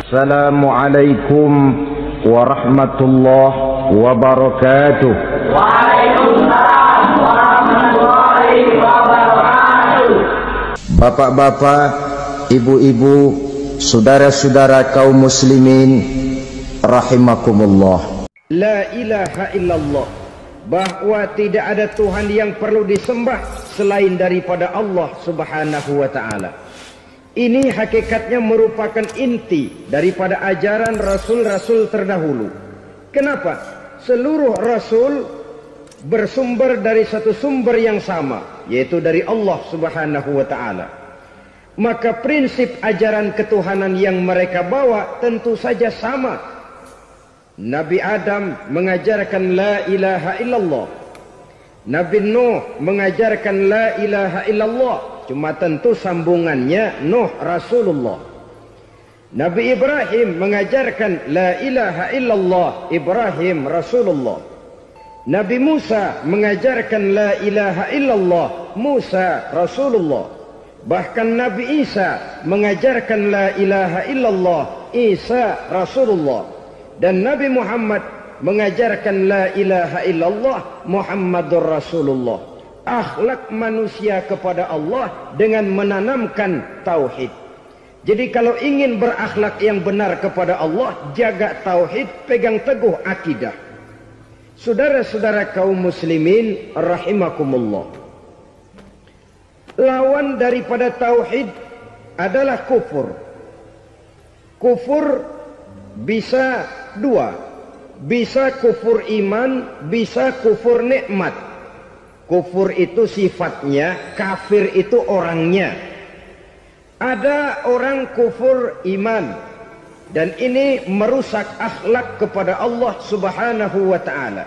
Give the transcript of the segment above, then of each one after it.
Assalamualaikum warahmatullahi wabarakatuh. Waalaikumsalam warahmatullahi wabarakatuh. Bapak-bapak, ibu-ibu, saudara-saudara kaum muslimin rahimakumullah. La ilaha illallah, bahwa tidak ada Tuhan yang perlu disembah selain daripada Allah subhanahu wa ta'ala. Ini hakikatnya merupakan inti daripada ajaran rasul-rasul terdahulu. Kenapa? Seluruh rasul bersumber dari satu sumber yang sama, yaitu dari Allah subhanahu wa ta'ala. Maka prinsip ajaran ketuhanan yang mereka bawa tentu saja sama. Nabi Adam mengajarkan la ilaha illallah. Nabi Nuh mengajarkan la ilaha illallah. Cuma tentu sambungannya Nuh Rasulullah. Nabi Ibrahim mengajarkan la ilaha illallah, Ibrahim Rasulullah. Nabi Musa mengajarkan la ilaha illallah, Musa Rasulullah. Bahkan Nabi Isa mengajarkan la ilaha illallah, Isa Rasulullah. Dan Nabi Muhammad mengajarkan la ilaha illallah, Muhammadur Rasulullah. Akhlak manusia kepada Allah dengan menanamkan tauhid. Jadi kalau ingin berakhlak yang benar kepada Allah, jaga tauhid, pegang teguh akidah. Saudara-saudara kaum muslimin rahimakumullah, lawan daripada tauhid adalah kufur. Kufur bisa dua, bisa kufur iman, bisa kufur nikmat. Kufur itu sifatnya, kafir itu orangnya. Ada orang kufur iman, dan ini merusak akhlak kepada Allah subhanahu wa ta'ala.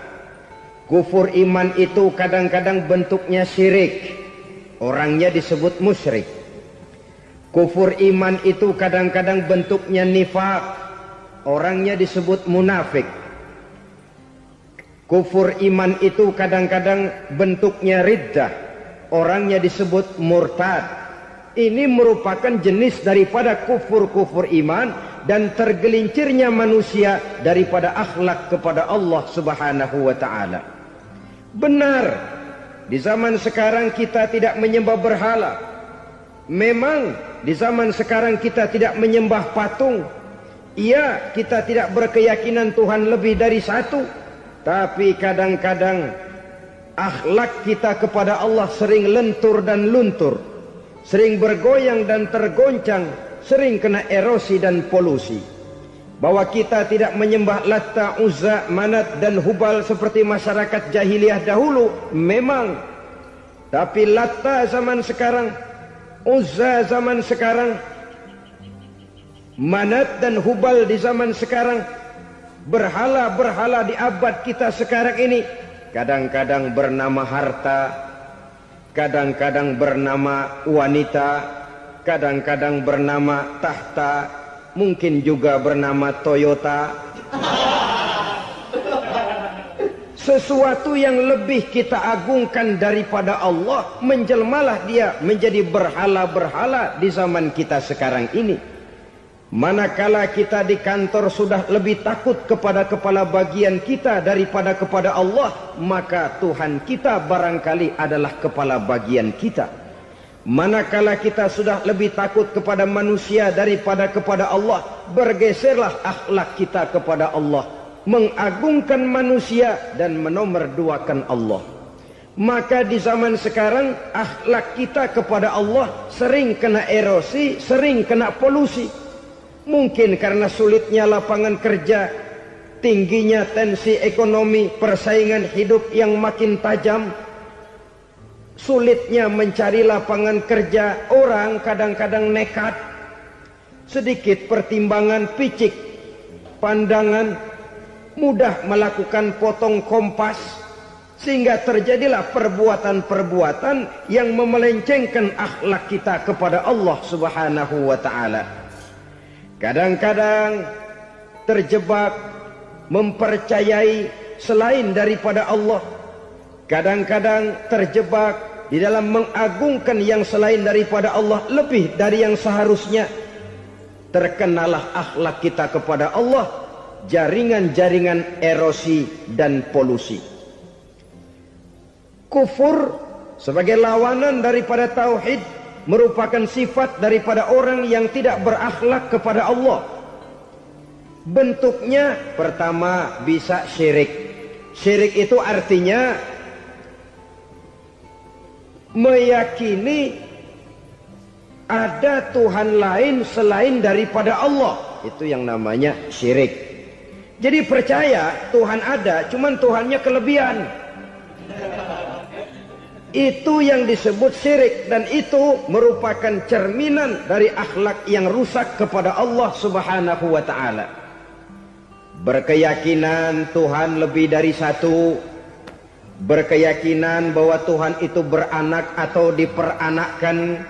Kufur iman itu kadang-kadang bentuknya syirik, orangnya disebut musyrik. Kufur iman itu kadang-kadang bentuknya nifaq, orangnya disebut munafik. Kufur iman itu kadang-kadang bentuknya riddah, orangnya disebut murtad. Ini merupakan jenis daripada kufur-kufur iman dan tergelincirnya manusia daripada akhlak kepada Allah subhanahu wa ta'ala. Benar, di zaman sekarang kita tidak menyembah berhala. Memang di zaman sekarang kita tidak menyembah patung. Iya, kita tidak berkeyakinan Tuhan lebih dari satu. Tapi kadang-kadang akhlak kita kepada Allah sering lentur dan luntur, sering bergoyang dan tergoncang, sering kena erosi dan polusi. Bahwa kita tidak menyembah Latta, Uzza, Manat dan Hubal seperti masyarakat jahiliyah dahulu, memang. Tapi Latta zaman sekarang, Uzza zaman sekarang, Manat dan Hubal di zaman sekarang, berhala-berhala di abad kita sekarang ini kadang-kadang bernama harta, kadang-kadang bernama wanita, kadang-kadang bernama tahta, mungkin juga bernama Toyota. Sesuatu yang lebih kita agungkan daripada Allah, menjelmalah dia menjadi berhala-berhala di zaman kita sekarang ini. Manakala kita di kantor sudah lebih takut kepada kepala bagian kita daripada kepada Allah, maka Tuhan kita barangkali adalah kepala bagian kita. Manakala kita sudah lebih takut kepada manusia daripada kepada Allah, bergeserlah akhlak kita kepada Allah, mengagungkan manusia dan menomorduakan Allah. Maka di zaman sekarang akhlak kita kepada Allah sering kena erosi, sering kena polusi. Mungkin karena sulitnya lapangan kerja, tingginya tensi ekonomi, persaingan hidup yang makin tajam, sulitnya mencari lapangan kerja, orang kadang-kadang nekat, sedikit pertimbangan, picik pandangan, mudah melakukan potong kompas, sehingga terjadilah perbuatan-perbuatan yang memelencengkan akhlak kita kepada Allah subhanahu wa ta'ala. Kadang-kadang terjebak mempercayai selain daripada Allah. Kadang-kadang terjebak di dalam mengagungkan yang selain daripada Allah lebih dari yang seharusnya. terkenalah akhlak kita kepada Allah, jaringan-jaringan erosi dan polusi. Kufur sebagai lawanan daripada tauhid merupakan sifat daripada orang yang tidak berakhlak kepada Allah. Bentuknya pertama bisa syirik. Syirik itu artinya meyakini ada Tuhan lain selain daripada Allah. Itu yang namanya syirik. Jadi percaya Tuhan ada, cuman Tuhannya kelebihan. Itu yang disebut syirik, dan itu merupakan cerminan dari akhlak yang rusak kepada Allah Subhanahu wa ta'ala. Berkeyakinan Tuhan lebih dari satu, berkeyakinan bahwa Tuhan itu beranak atau diperanakkan,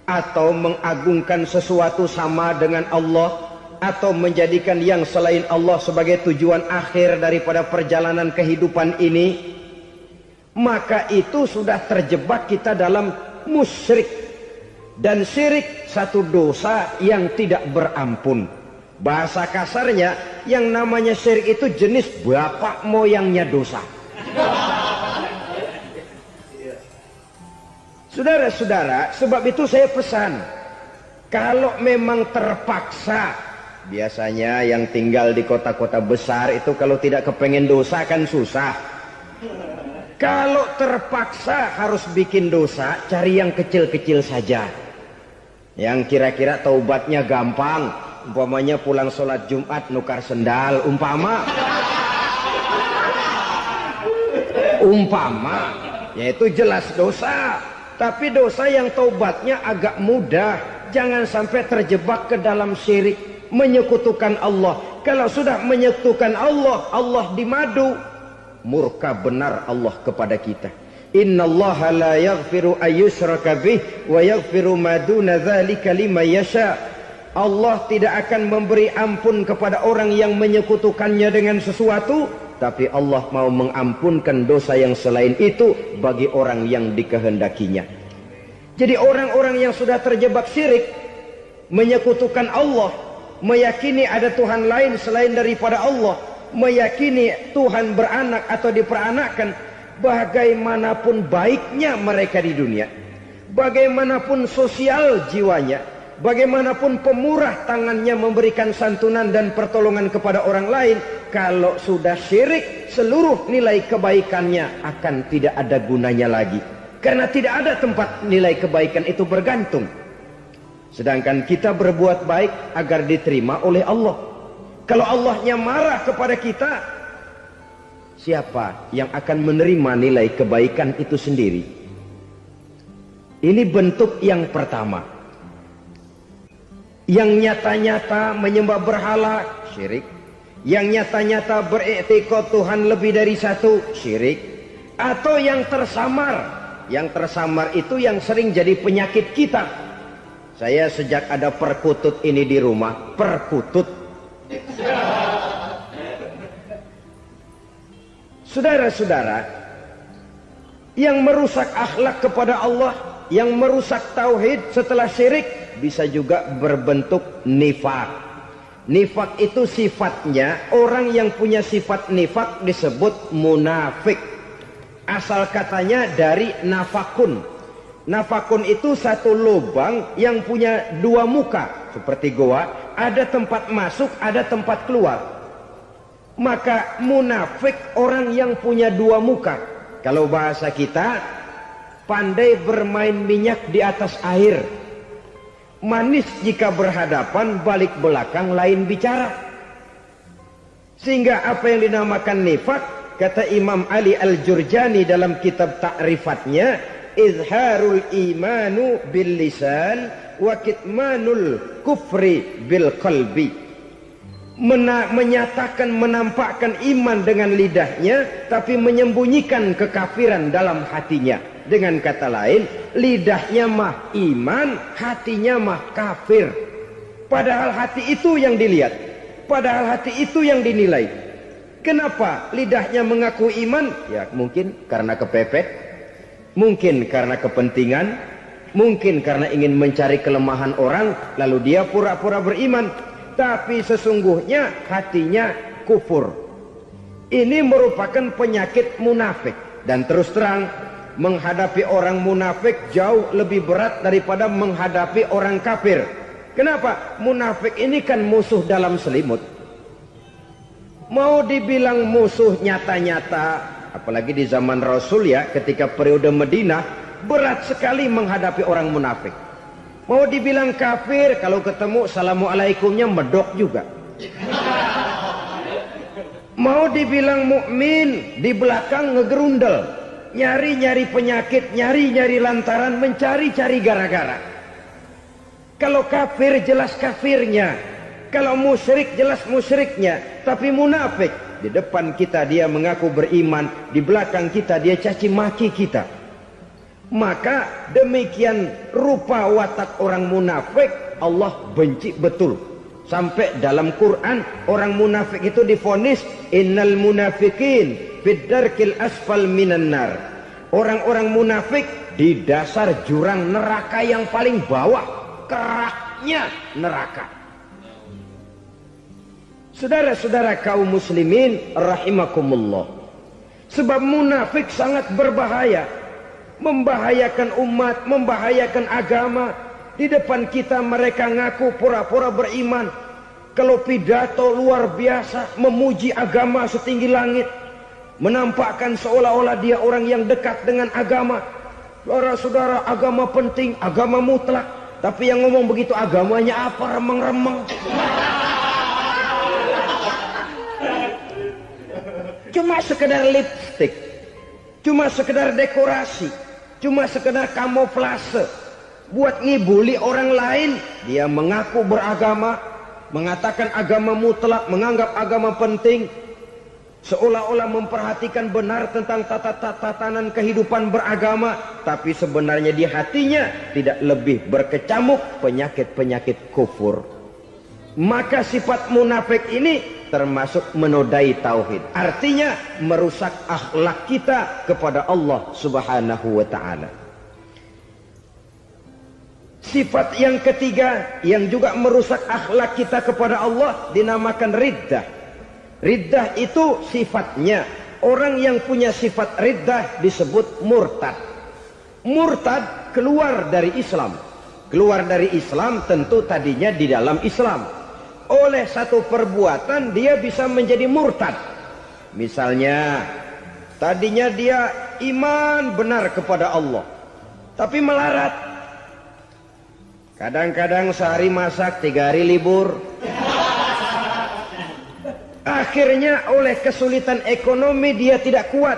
atau mengagungkan sesuatu sama dengan Allah, atau menjadikan yang selain Allah sebagai tujuan akhir daripada perjalanan kehidupan ini, maka itu sudah terjebak kita dalam musyrik. Dan syirik satu dosa yang tidak berampun. Bahasa kasarnya, yang namanya syirik itu jenis bapak moyangnya dosa. Saudara-saudara, sebab itu saya pesan, kalau memang terpaksa, biasanya yang tinggal di kota-kota besar itu kalau tidak kepengen dosa kan susah. Kalau terpaksa harus bikin dosa, cari yang kecil-kecil saja, yang kira-kira taubatnya gampang. Umpamanya pulang sholat Jumat nukar sendal, umpama, yaitu jelas dosa. Tapi dosa yang taubatnya agak mudah. Jangan sampai terjebak ke dalam syirik, menyekutukan Allah. Kalau sudah menyekutukan Allah, Allah dimadu, murka benar Allah kepada kita. Innallaha la yaghfiru ayyushraka bih wa yaghfiru ma duna dzalika liman yasha. Allah tidak akan memberi ampun kepada orang yang menyekutukannya dengan sesuatu, tapi Allah mau mengampunkan dosa yang selain itu bagi orang yang dikehendakinya. Jadi orang-orang yang sudah terjebak syirik, menyekutukan Allah, meyakini ada Tuhan lain selain daripada Allah, meyakini Tuhan beranak atau diperanakkan, bagaimanapun baiknya mereka di dunia, bagaimanapun sosial jiwanya, bagaimanapun pemurah tangannya memberikan santunan dan pertolongan kepada orang lain, kalau sudah syirik, seluruh nilai kebaikannya akan tidak ada gunanya lagi. Karena tidak ada tempat nilai kebaikan itu bergantung. Sedangkan kita berbuat baik agar diterima oleh Allah. Kalau Allahnya marah kepada kita, siapa yang akan menerima nilai kebaikan itu sendiri? Ini bentuk yang pertama. Yang nyata-nyata menyembah berhala, syirik. Yang nyata-nyata beriktikad Tuhan lebih dari satu, syirik. Atau yang tersamar. Yang tersamar itu yang sering jadi penyakit kita. Saya sejak ada perkutut ini di rumah, perkutut. Saudara-saudara, yang merusak akhlak kepada Allah, yang merusak tauhid setelah syirik, bisa juga berbentuk nifak. Nifak itu sifatnya, orang yang punya sifat nifak disebut munafik. Asal katanya dari nafakun. Nafakun itu satu lubang yang punya dua muka, seperti goa, ada tempat masuk, ada tempat keluar. Maka munafik orang yang punya dua muka. Kalau bahasa kita, pandai bermain minyak di atas air. Manis jika berhadapan, balik belakang lain bicara. Sehingga apa yang dinamakan nifak, kata Imam Ali Al-Jurjani dalam kitab ta'rifatnya, izharul imanu bil lisan wa kitmanul kufri bil qalbi. Menyatakan, menampakkan iman dengan lidahnya, tapi menyembunyikan kekafiran dalam hatinya. Dengan kata lain, lidahnya mah iman, hatinya mah kafir. Padahal hati itu yang dilihat, padahal hati itu yang dinilai. Kenapa lidahnya mengaku iman? Ya mungkin karena kepepet, mungkin karena kepentingan, Mungkin karena ingin mencari kelemahan orang, lalu dia pura-pura beriman, tapi sesungguhnya hatinya kufur. Ini merupakan penyakit munafik. Dan terus terang, menghadapi orang munafik jauh lebih berat daripada menghadapi orang kafir. Kenapa? Munafik ini kan musuh dalam selimut. Mau dibilang musuh nyata-nyata, apalagi di zaman Rasul ya, ketika periode Madinah, berat sekali menghadapi orang munafik. Mau dibilang kafir, kalau ketemu assalamualaikumnya medok juga. Mau dibilang mukmin, di belakang ngegerundel, nyari-nyari penyakit, nyari-nyari lantaran, mencari-cari gara-gara. Kalau kafir jelas kafirnya, kalau musyrik jelas musyriknya. Tapi munafik, di depan kita dia mengaku beriman, di belakang kita dia caci maki kita. Maka demikian rupa watak orang munafik Allah benci betul. Sampai dalam Quran orang munafik itu divonis innal munafiqin fid darkil asfal minan nar. Orang-orang munafik di dasar jurang neraka yang paling bawah, keraknya neraka. Saudara-saudara kaum muslimin rahimakumullah. Sebab munafik sangat berbahaya. Membahayakan umat, membahayakan agama. Di depan kita mereka ngaku pura-pura beriman. Kalau pidato luar biasa, memuji agama setinggi langit, menampakkan seolah-olah dia orang yang dekat dengan agama. Saudara-saudara, agama penting, agama mutlak. Tapi yang ngomong begitu agamanya apa? Remeng-remeng. Cuma sekedar lipstick, cuma sekedar dekorasi, cuma sekedar kamuflase buat ngibuli orang lain. Dia mengaku beragama, mengatakan agama mutlak, menganggap agama penting, seolah-olah memperhatikan benar tentang tatanan kehidupan beragama, tapi sebenarnya di hatinya tidak lebih berkecamuk penyakit-penyakit kufur. Maka sifat munafik ini termasuk menodai tauhid. Artinya merusak akhlak kita kepada Allah Subhanahu wa ta'ala. Sifat yang ketiga yang juga merusak akhlak kita kepada Allah dinamakan riddah. Riddah itu sifatnya, orang yang punya sifat riddah disebut murtad. Murtad keluar dari Islam. Keluar dari Islam tentu tadinya di dalam Islam. Oleh satu perbuatan dia bisa menjadi murtad. Misalnya tadinya dia iman benar kepada Allah, tapi melarat. Kadang-kadang sehari masak, 3 hari libur. Akhirnya oleh kesulitan ekonomi dia tidak kuat.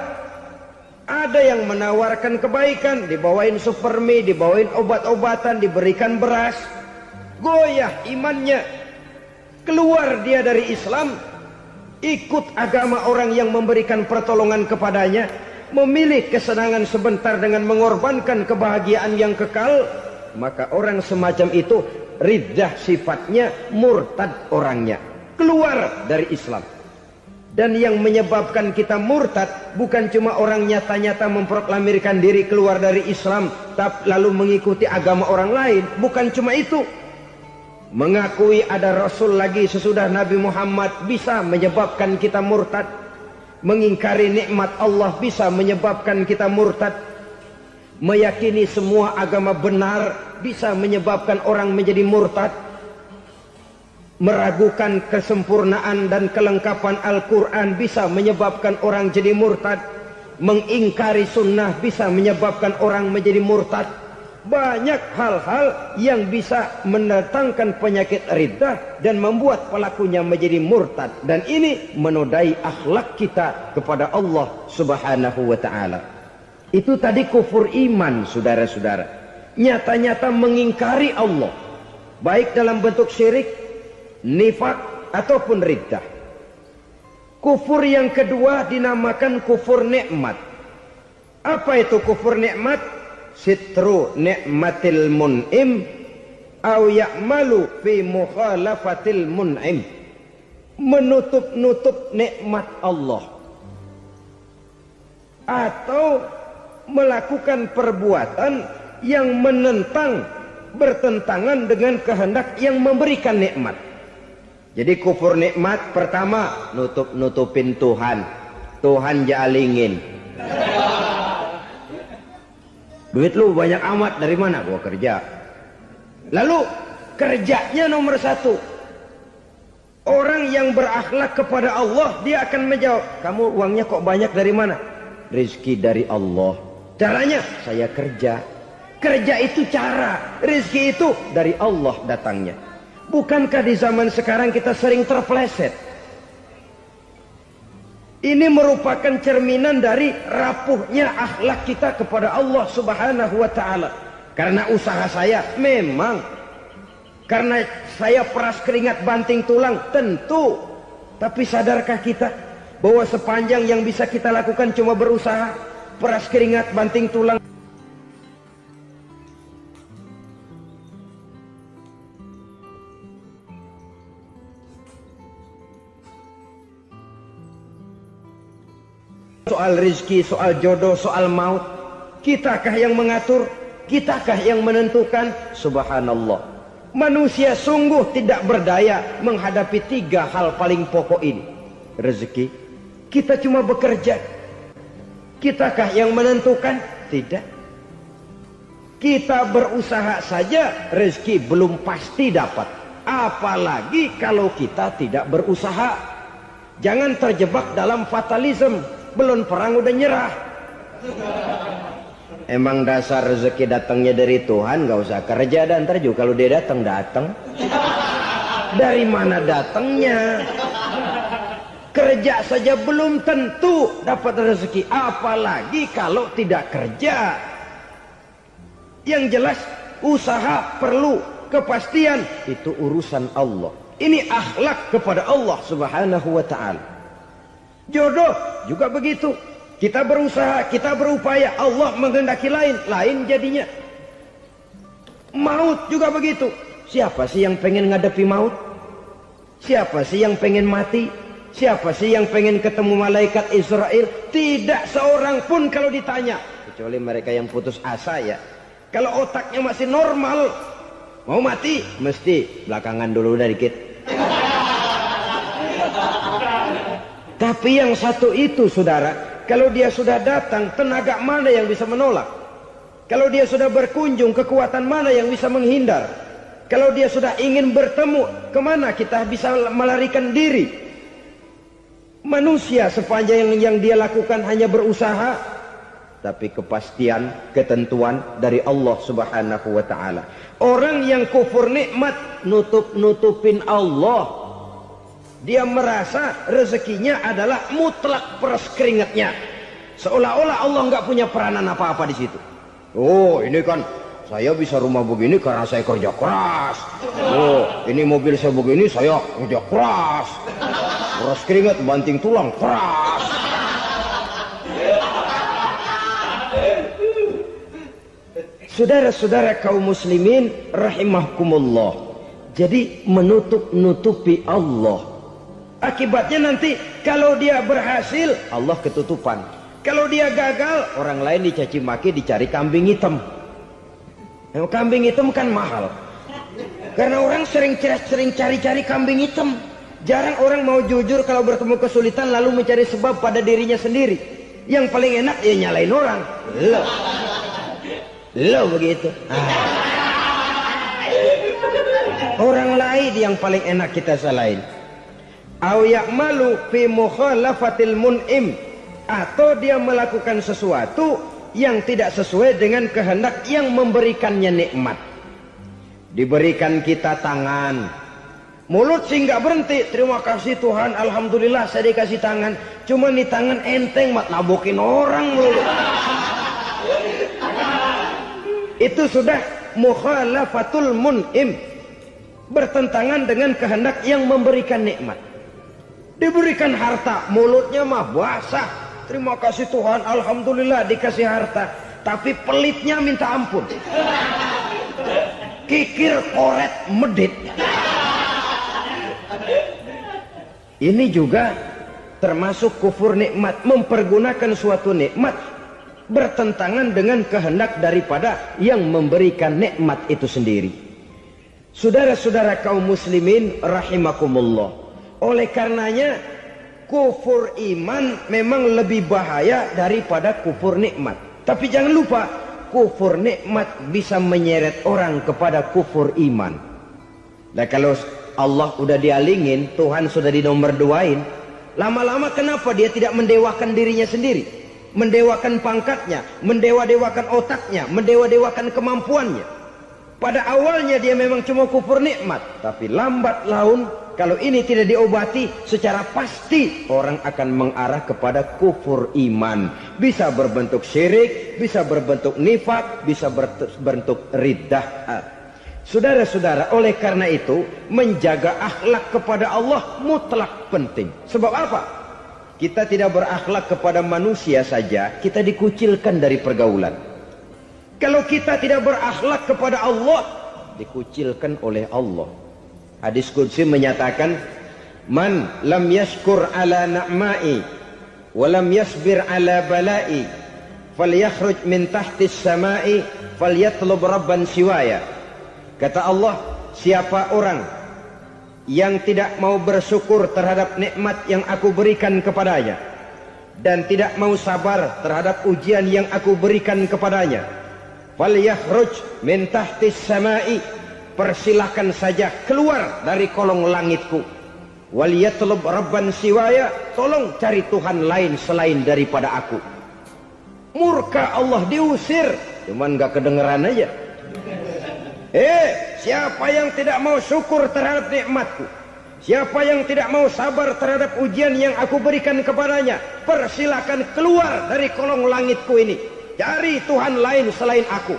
Ada yang menawarkan kebaikan, dibawain supermi, dibawain obat-obatan, diberikan beras. Goyah imannya. Keluar dia dari Islam, ikut agama orang yang memberikan pertolongan kepadanya, memilih kesenangan sebentar dengan mengorbankan kebahagiaan yang kekal. Maka orang semacam itu riddah sifatnya, murtad orangnya, keluar dari Islam. Dan yang menyebabkan kita murtad bukan cuma orang nyata-nyata memproklamirkan diri keluar dari Islam tapi lalu mengikuti agama orang lain. Bukan cuma itu. Mengakui ada Rasul lagi sesudah Nabi Muhammad bisa menyebabkan kita murtad. Mengingkari nikmat Allah bisa menyebabkan kita murtad. Meyakini semua agama benar bisa menyebabkan orang menjadi murtad. Meragukan kesempurnaan dan kelengkapan Al-Quran bisa menyebabkan orang jadi murtad. Mengingkari sunnah bisa menyebabkan orang menjadi murtad. Banyak hal-hal yang bisa mendatangkan penyakit riddah dan membuat pelakunya menjadi murtad. Dan ini menodai akhlak kita kepada Allah Subhanahu wa ta'ala. Itu tadi kufur iman, saudara-saudara. Nyata-nyata mengingkari Allah, baik dalam bentuk syirik, nifak, ataupun riddah. Kufur yang kedua dinamakan kufur nikmat. Apa itu kufur nikmat? Sitru ni'matil mun'im au ya'malu fi mukhalafatil mun'im. Menutup-nutup nikmat Allah, atau melakukan perbuatan yang menentang, bertentangan dengan kehendak yang memberikan nikmat. Jadi kufur nikmat pertama nutupin Tuhan. Tuhan jalingin. Duit lu banyak amat, dari mana? Gua kerja. Lalu kerjanya nomor satu. Orang yang berakhlak kepada Allah, dia akan menjawab, kamu uangnya kok banyak, dari mana? Rezeki dari Allah. Caranya saya kerja. Kerja itu cara, rezeki itu dari Allah datangnya. Bukankah di zaman sekarang kita sering terpeleset? Ini merupakan cerminan dari rapuhnya akhlak kita kepada Allah Subhanahu wa ta'ala. Karena usaha saya memang, karena saya peras keringat banting tulang, tentu. Tapi sadarkah kita bahwa sepanjang yang bisa kita lakukan cuma berusaha, peras keringat banting tulang? Soal rizki, soal jodoh, soal maut, kitakah yang mengatur? Kitakah yang menentukan? Subhanallah. Manusia sungguh tidak berdaya menghadapi 3 hal paling pokok ini. Rezeki, kita cuma bekerja. Kitakah yang menentukan? Tidak. Kita berusaha saja, rezeki belum pasti dapat. Apalagi kalau kita tidak berusaha. Jangan terjebak dalam fatalisme. Belum perang udah nyerah. Emang dasar rezeki datangnya dari Tuhan, gak usah kerja, dan ntar juga kalau dia datang. Dari mana datangnya? Kerja saja belum tentu dapat rezeki, apalagi kalau tidak kerja. Yang jelas usaha perlu kepastian, itu urusan Allah. Ini akhlak kepada Allah Subhanahu wa ta'ala. Jodoh juga begitu. Kita berusaha, kita berupaya, Allah menghendaki lain jadinya. Maut juga begitu. Siapa sih yang pengen ngadepi maut? Siapa sih yang pengen mati? Siapa sih yang pengen ketemu malaikat Israel? Tidak seorang pun kalau ditanya, kecuali mereka yang putus asa ya. Kalau otaknya masih normal, mau mati mesti belakangan dulu udah dikit. Tapi yang satu itu saudara, kalau dia sudah datang, tenaga mana yang bisa menolak? Kalau dia sudah berkunjung, kekuatan mana yang bisa menghindar? Kalau dia sudah ingin bertemu, kemana kita bisa melarikan diri? Manusia sepanjang yang dia lakukan hanya berusaha, tapi kepastian, ketentuan dari Allah Subhanahu wa ta'ala. Orang yang kufur nikmat, nutupin Allah. Dia merasa rezekinya adalah mutlak peras keringatnya. Seolah-olah Allah nggak punya peranan apa-apa di situ. Oh, ini kan saya bisa rumah begini karena saya kerja keras. Oh, ini mobil saya begini saya kerja keras. Peras keringat banting tulang keras. Saudara-saudara kaum muslimin rahimakumullah. Jadi menutupi Allah. Akibatnya nanti kalau dia berhasil, Allah ketutupan. Kalau dia gagal, orang lain dicaci maki, dicari kambing hitam. Yang kambing hitam kan mahal. Karena orang sering cari-cari kambing hitam. Jarang orang mau jujur kalau bertemu kesulitan lalu mencari sebab pada dirinya sendiri. Yang paling enak ya nyalain orang. Lo begitu. Orang lain yang paling enak kita salahin. Au ya'malu fi mukhalafatil mun'im, atau dia melakukan sesuatu yang tidak sesuai dengan kehendak yang memberikannya nikmat. Diberikan kita tangan, mulut sih nggak berhenti, terima kasih Tuhan, alhamdulillah saya dikasih tangan. Cuma nih tangan enteng mat nabokin orang mulu. Itu sudah mukhalafatul mun'im, bertentangan dengan kehendak yang memberikan nikmat. Diberikan harta, mulutnya mah basah, terima kasih Tuhan, alhamdulillah dikasih harta, tapi pelitnya minta ampun. Kikir, koret, medit. Ini juga termasuk kufur nikmat, mempergunakan suatu nikmat bertentangan dengan kehendak daripada yang memberikan nikmat itu sendiri. Saudara-saudara kaum muslimin rahimakumullah, oleh karenanya kufur iman memang lebih bahaya daripada kufur nikmat. Tapi jangan lupa, kufur nikmat bisa menyeret orang kepada kufur iman. Nah, kalau Allah udah dialingin, Tuhan sudah dinomor duain, lama-lama kenapa dia tidak mendewakan dirinya sendiri? Mendewakan pangkatnya, mendewa-dewakan otaknya, mendewa-dewakan kemampuannya. Pada awalnya dia memang cuma kufur nikmat, tapi lambat laun kalau ini tidak diobati, secara pasti orang akan mengarah kepada kufur iman. Bisa berbentuk syirik, bisa berbentuk nifak, bisa berbentuk riddah. Saudara-saudara, oleh karena itu menjaga akhlak kepada Allah mutlak penting. Sebab apa? Kita tidak berakhlak kepada manusia saja, kita dikucilkan dari pergaulan. Kalau kita tidak berakhlak kepada Allah, dikucilkan oleh Allah. Hadis qudsi menyatakan, man lam yashkur ala na'ma'i wa lam yasbir ala bala'i falyakhruj min tahtis sama'i falyatlub rabban siwaya. Kata Allah, siapa orang yang tidak mau bersyukur terhadap nikmat yang aku berikan kepadanya dan tidak mau sabar terhadap ujian yang aku berikan kepadanya, falyakhruj min tahtis sama'i, persilahkan saja keluar dari kolong langitku, waliyatlub rabban siwaya, tolong cari Tuhan lain selain daripada aku. Murka Allah, diusir, cuman gak kedengeran aja. Siapa yang tidak mau syukur terhadap nikmatku, siapa yang tidak mau sabar terhadap ujian yang aku berikan kepadanya, persilakan keluar dari kolong langitku ini, cari Tuhan lain selain aku.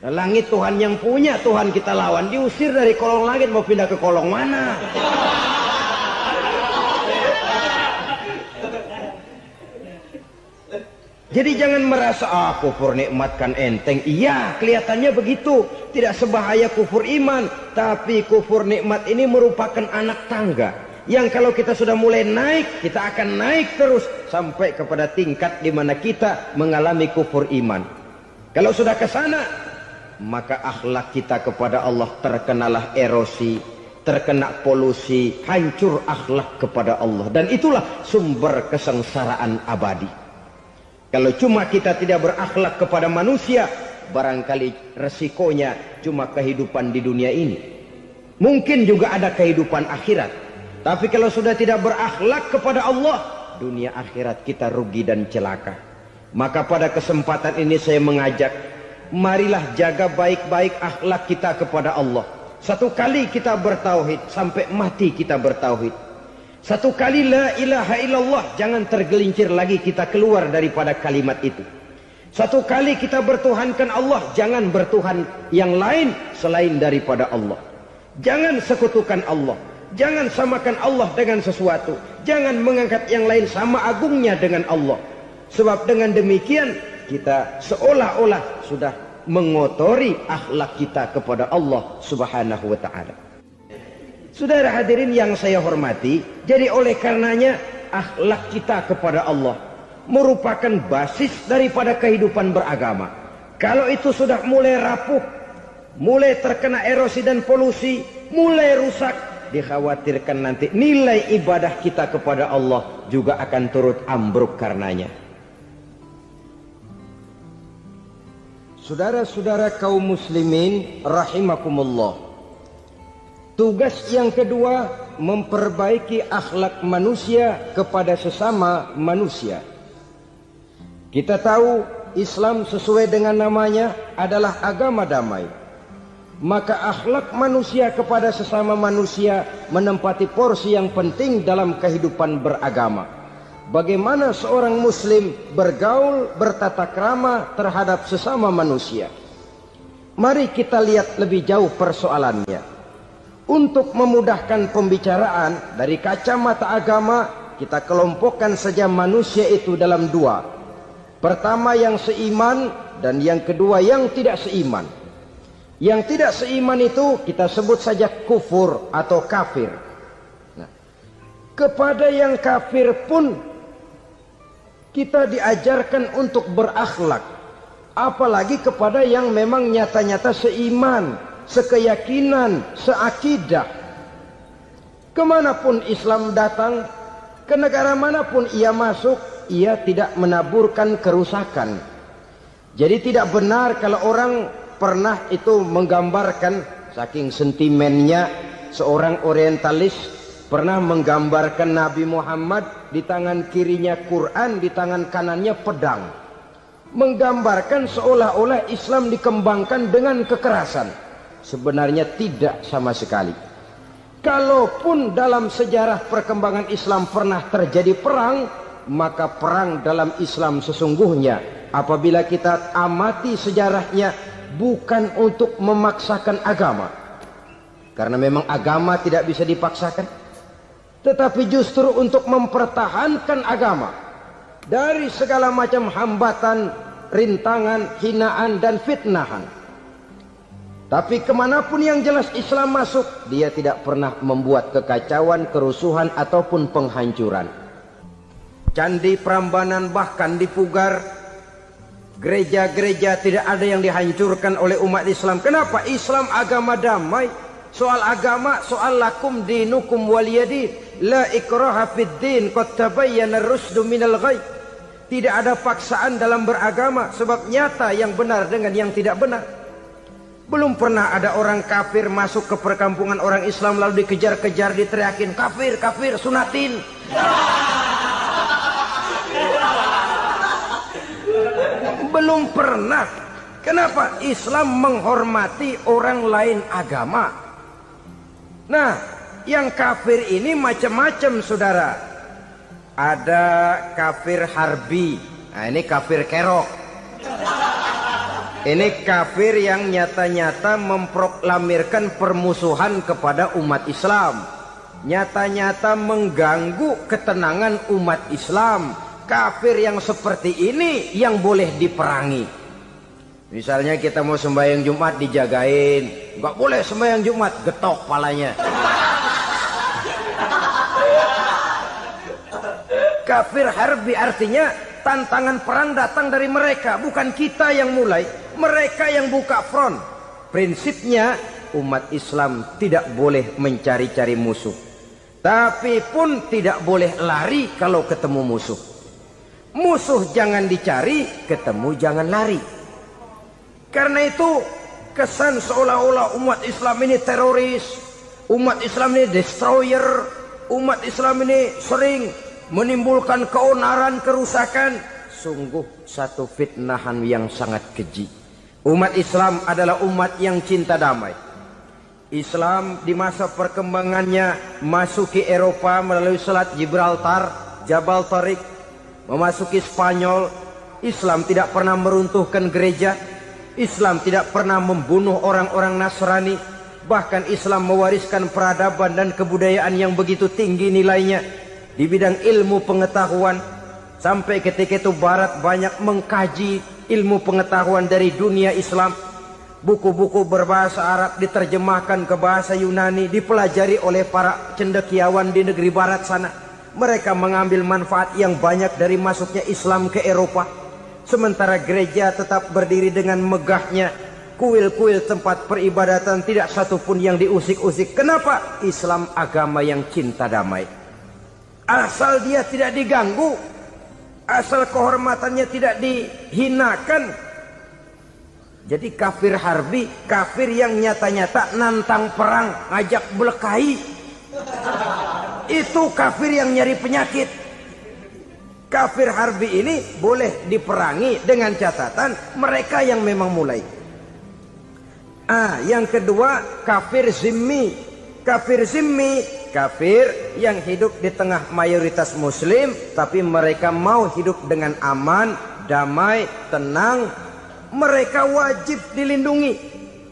Nah, langit Tuhan yang punya, Tuhan kita lawan, diusir dari kolong langit, mau pindah ke kolong mana? Jadi jangan merasa kufur nikmat kan enteng. Iya, kelihatannya begitu, tidak sebahaya kufur iman. Tapi kufur nikmat ini merupakan anak tangga yang kalau kita sudah mulai naik, kita akan naik terus sampai kepada tingkat di mana kita mengalami kufur iman. Kalau sudah ke sana, maka akhlak kita kepada Allah terkenalah erosi, terkena polusi, hancur akhlak kepada Allah, dan itulah sumber kesengsaraan abadi. Kalau cuma kita tidak berakhlak kepada manusia, barangkali resikonya cuma kehidupan di dunia ini. Mungkin juga ada kehidupan akhirat. Tapi kalau sudah tidak berakhlak kepada Allah, dunia akhirat kita rugi dan celaka. Maka pada kesempatan ini saya mengajak, marilah jaga baik-baik akhlak kita kepada Allah. Satu kali kita bertauhid, sampai mati kita bertauhid. Satu kali la ilaha illallah, jangan tergelincir lagi kita keluar daripada kalimat itu. Satu kali kita bertuhankan Allah, jangan bertuhan yang lain selain daripada Allah. Jangan sekutukan Allah, jangan samakan Allah dengan sesuatu, jangan mengangkat yang lain sama agungnya dengan Allah. Sebab dengan demikian kita seolah-olah sudah mengotori akhlak kita kepada Allah Subhanahu wa ta'ala. Saudara hadirin yang saya hormati, jadi oleh karenanya akhlak kita kepada Allah merupakan basis daripada kehidupan beragama. Kalau itu sudah mulai rapuh, mulai terkena erosi dan polusi, mulai rusak, dikhawatirkan nanti nilai ibadah kita kepada Allah juga akan turut ambruk karenanya. Saudara-saudara kaum muslimin rahimakumullah, tugas yang kedua, memperbaiki akhlak manusia kepada sesama manusia. Kita tahu Islam sesuai dengan namanya adalah agama damai. Maka akhlak manusia kepada sesama manusia menempati porsi yang penting dalam kehidupan beragama. Bagaimana seorang muslim bergaul, bertata krama terhadap sesama manusia. Mari kita lihat lebih jauh persoalannya. Untuk memudahkan pembicaraan dari kacamata agama, kita kelompokkan saja manusia itu dalam dua. Pertama yang seiman, dan yang kedua yang tidak seiman. Yang tidak seiman itu kita sebut saja kufur atau kafir. Nah, kepada yang kafir pun Kita diajarkan untuk berakhlak, apalagi kepada yang memang nyata-nyata seiman, sekeyakinan, seakidah. Kemanapun Islam datang, ke negara manapun ia masuk, ia tidak menaburkan kerusakan. Jadi tidak benar kalau orang pernah itu menggambarkan, saking sentimennya seorang orientalis pernah menggambarkan Nabi Muhammad di tangan kirinya Quran, di tangan kanannya pedang. Menggambarkan seolah-olah Islam dikembangkan dengan kekerasan. Sebenarnya tidak sama sekali. Kalaupun dalam sejarah perkembangan Islam pernah terjadi perang, maka perang dalam Islam sesungguhnya, apabila kita amati sejarahnya, bukan untuk memaksakan agama. Karena memang agama tidak bisa dipaksakan, tetapi justru untuk mempertahankan agama dari segala macam hambatan, rintangan, hinaan, dan fitnahan. Tapi kemanapun yang jelas Islam masuk, dia tidak pernah membuat kekacauan, kerusuhan, ataupun penghancuran. Candi Prambanan bahkan dipugar, gereja-gereja tidak ada yang dihancurkan oleh umat Islam. Kenapa? Islam agama damai. Soal agama, soal lakum dinukum waliyadin, la ikraha fid din, qad tabayyana ar-rusdu minal ghayy. Tidak ada paksaan dalam beragama, sebab nyata yang benar dengan yang tidak benar. Belum pernah ada orang kafir masuk ke perkampungan orang Islam lalu dikejar-kejar, diteriakin kafir, kafir, sunatin. Belum pernah. Kenapa? Islam menghormati orang lain agama. Nah, yang kafir ini macam-macam, saudara. Ada kafir harbi. Nah, ini kafir kerok. Ini kafir yang nyata-nyata memproklamirkan permusuhan kepada umat Islam. Nyata-nyata mengganggu ketenangan umat Islam. Kafir yang seperti ini yang boleh diperangi. Misalnya kita mau sembahyang Jumat dijagain, nggak boleh sembahyang Jumat, getok palanya. Kafir harbi artinya tantangan perang datang dari mereka, bukan kita yang mulai, mereka yang buka front. Prinsipnya umat Islam tidak boleh mencari-cari musuh, tapi pun tidak boleh lari kalau ketemu musuh. Musuh jangan dicari, ketemu jangan lari. Karena itu kesan seolah-olah umat Islam ini teroris, umat Islam ini destroyer, umat Islam ini sering menimbulkan keonaran, kerusakan. Sungguh satu fitnahan yang sangat keji. Umat Islam adalah umat yang cinta damai. Islam di masa perkembangannya masuki Eropa melalui Selat Gibraltar, Jabal Tariq, memasuki Spanyol. Islam tidak pernah meruntuhkan gereja. Islam tidak pernah membunuh orang-orang Nasrani. Bahkan Islam mewariskan peradaban dan kebudayaan yang begitu tinggi nilainya di bidang ilmu pengetahuan. Sampai ketika itu Barat banyak mengkaji ilmu pengetahuan dari dunia Islam. Buku-buku berbahasa Arab diterjemahkan ke bahasa Yunani, dipelajari oleh para cendekiawan di negeri Barat sana. Mereka mengambil manfaat yang banyak dari masuknya Islam ke Eropa. Sementara gereja tetap berdiri dengan megahnya. Kuil-kuil tempat peribadatan tidak satupun yang diusik-usik. Kenapa? Islam agama yang cinta damai. Asal dia tidak diganggu, asal kehormatannya tidak dihinakan. Jadi kafir harbi, kafir yang nyata-nyata nantang perang, ngajak berkelahi. Itu kafir yang nyari penyakit. Kafir harbi ini boleh diperangi dengan catatan mereka yang memang mulai. Yang kedua kafir zimmi. Kafir zimmi, kafir yang hidup di tengah mayoritas muslim, tapi mereka mau hidup dengan aman, damai, tenang. Mereka wajib dilindungi.